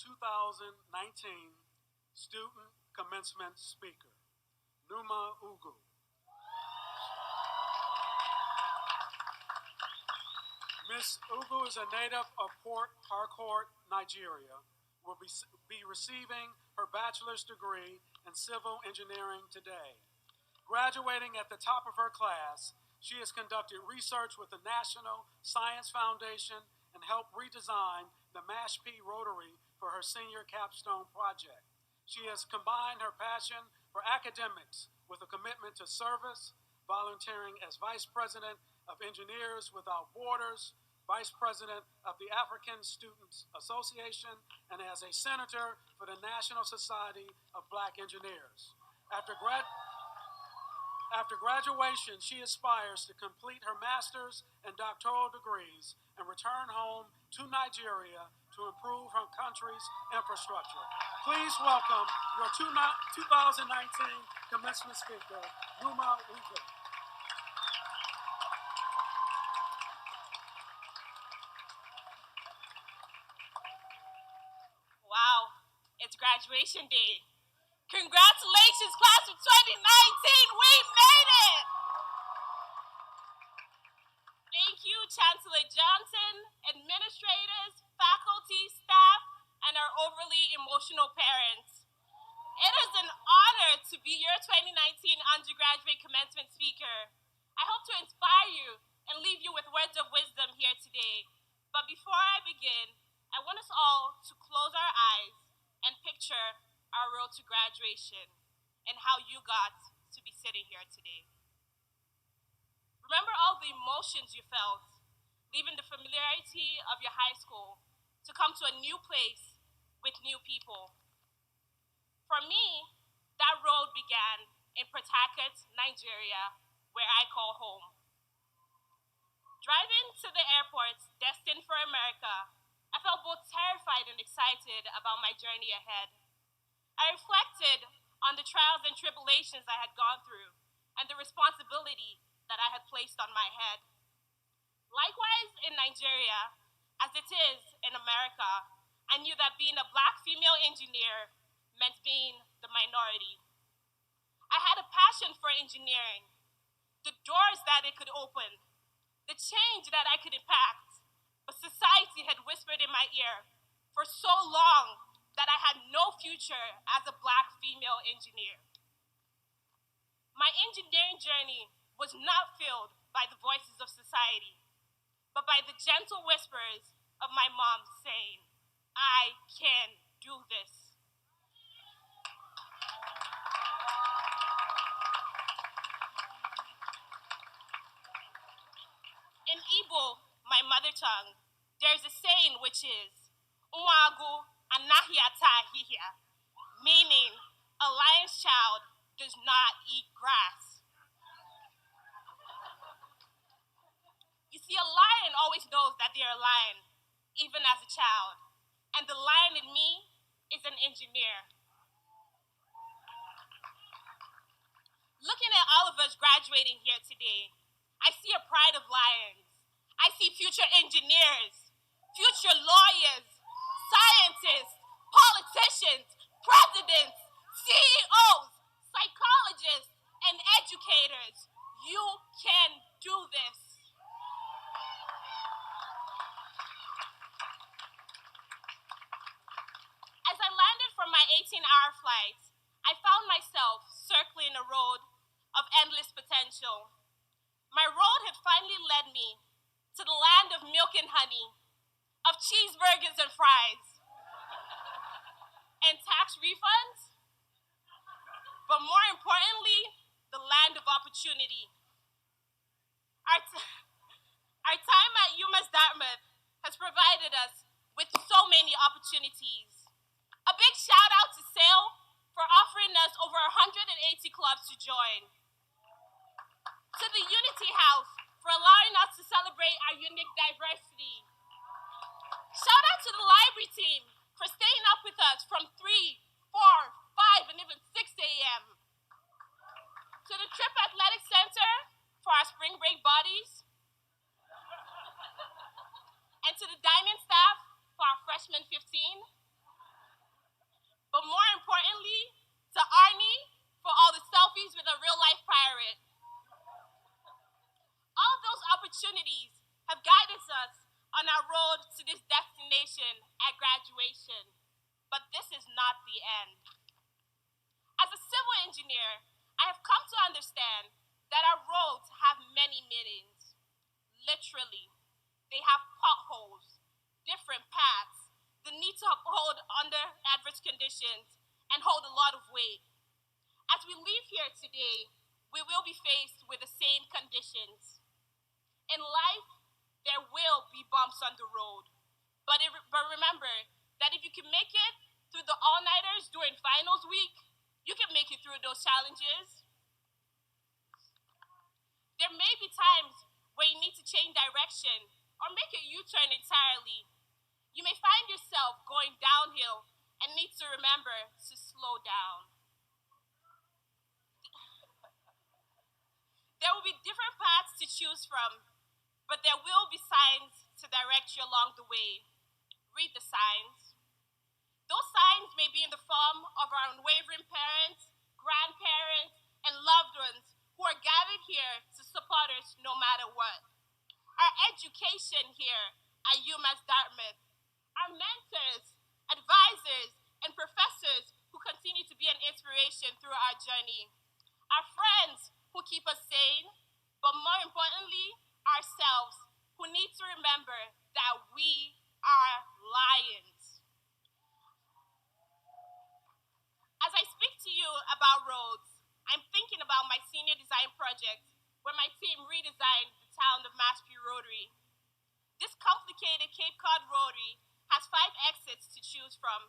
2019 Student Commencement Speaker, Nneoma Ugwu. Ms. Ugwu is a native of Port Harcourt, Nigeria, will be receiving her bachelor's degree in civil engineering today. Graduating at the top of her class, she has conducted research with the National Science Foundation and helped redesign the Mashpee Rotary for her senior capstone project. She has combined her passion for academics with a commitment to service, volunteering as Vice President of Engineers Without Borders, Vice President of the African Students Association, and as a Senator for the National Society of Black Engineers. After graduation, she aspires to complete her master's and doctoral degrees and return home to Nigeria to improve her country's infrastructure. Please welcome your 2019 Commencement Speaker, Nneoma Ugwu. Wow, it's graduation day. Congratulations, class of 2019, we made it! Thank you, Chancellor Johnson, administrators, faculty, staff, and our overly emotional parents. It is an honor to be your 2019 undergraduate commencement speaker. I hope to inspire you and leave you with words of wisdom here today. But before I begin, I want us all to close our eyes and picture our road to graduation and how you got to be sitting here today. Remember all the emotions you felt, leaving the familiarity of your high school to come to a new place with new people. For me, that road began in Port Harcourt, Nigeria, where I call home. Driving to the airport destined for America, I felt both terrified and excited about my journey ahead. I reflected on the trials and tribulations I had gone through and the responsibility that I had placed on my head. Likewise, in Nigeria, as it is in America, I knew that being a Black female engineer meant being the minority. I had a passion for engineering, the doors that it could open, the change that I could impact, but society had whispered in my ear for so long that I had no future as a Black female engineer. My engineering journey was not filled by the voices of society, but by the gentle whispers of my mom saying, "I can do this." In Igbo, my mother tongue, there's a saying which is, "Nwagu anaghị ata ahịhịa," meaning a lion's child does not eat grass. You see, a lion always knows that they're a lion, even as a child, and the lion in me is an engineer. Looking at all of us graduating here today, I see a pride of lions. I see future engineers, future lawyers, scientists, politicians, presidents, CEOs, psychologists, and educators. You can do this. As I landed from my 18-hour flight, I found myself circling a road of endless potential. My road had finally led me to the land of milk and honey, of cheeseburgers and fries, and tax refunds, but more importantly, the land of opportunity. Our time at UMassD has provided us with so many opportunities. A big shout out to SAIL for offering us over 180 clubs to join. To the Unity House for allowing us to celebrate our unique diversity. Shout out to the library team for staying up with us from 3, 4, 5, and even 6 a.m. To the Trip Athletic Center for our spring break bodies. And to the Diamond staff for our freshman 15. graduation, but this is not the end. As a civil engineer, I have come to understand that our roads have many meanings. Literally, they have potholes, different paths, the need to uphold under adverse conditions, and hold a lot of weight. As we leave here today, we will be faced with the same conditions. In life, there will be bumps on the road, but remember that if you can make it through the all-nighters during finals week, you can make it through those challenges. There may be times where you need to change direction or make a U-turn entirely. You may find yourself going downhill and need to remember to slow down. There will be different paths to choose from, but there will be signs to direct you along the way. Read the signs. Those signs may be in the form of our unwavering parents, grandparents, and loved ones who are gathered here to support us no matter what. Our education here at UMassD, our mentors, advisors, and professors who continue to be an inspiration through our journey. Our friends who keep us sane, but more importantly, ourselves who need to remember that we are lions. As I speak to you about roads, I'm thinking about my senior design project where my team redesigned the town of Mashpee Rotary. This complicated Cape Cod Rotary has 5 exits to choose from.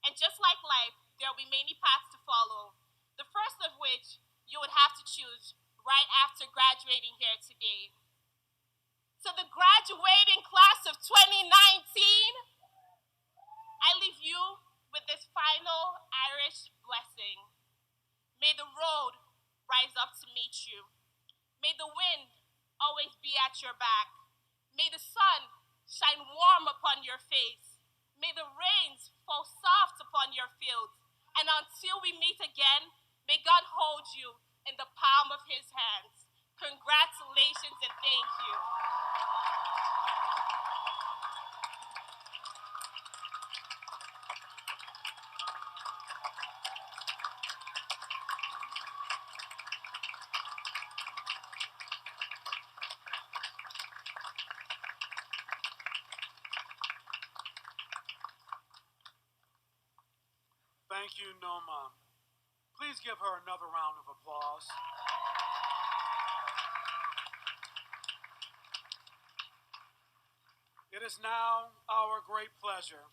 And just like life, there will be many paths to follow. The first of which you would have to choose right after graduating here today. So the graduating class of 2019, I leave you with this final Irish blessing. May the road rise up to meet you. May the wind always be at your back. May the sun shine warm upon your face. May the rains fall soft upon your fields. And until we meet again, may God hold you in the palm of his hands. Congratulations and thank you. Thank you, Nneoma. Please give her another round of applause. It is now our great pleasure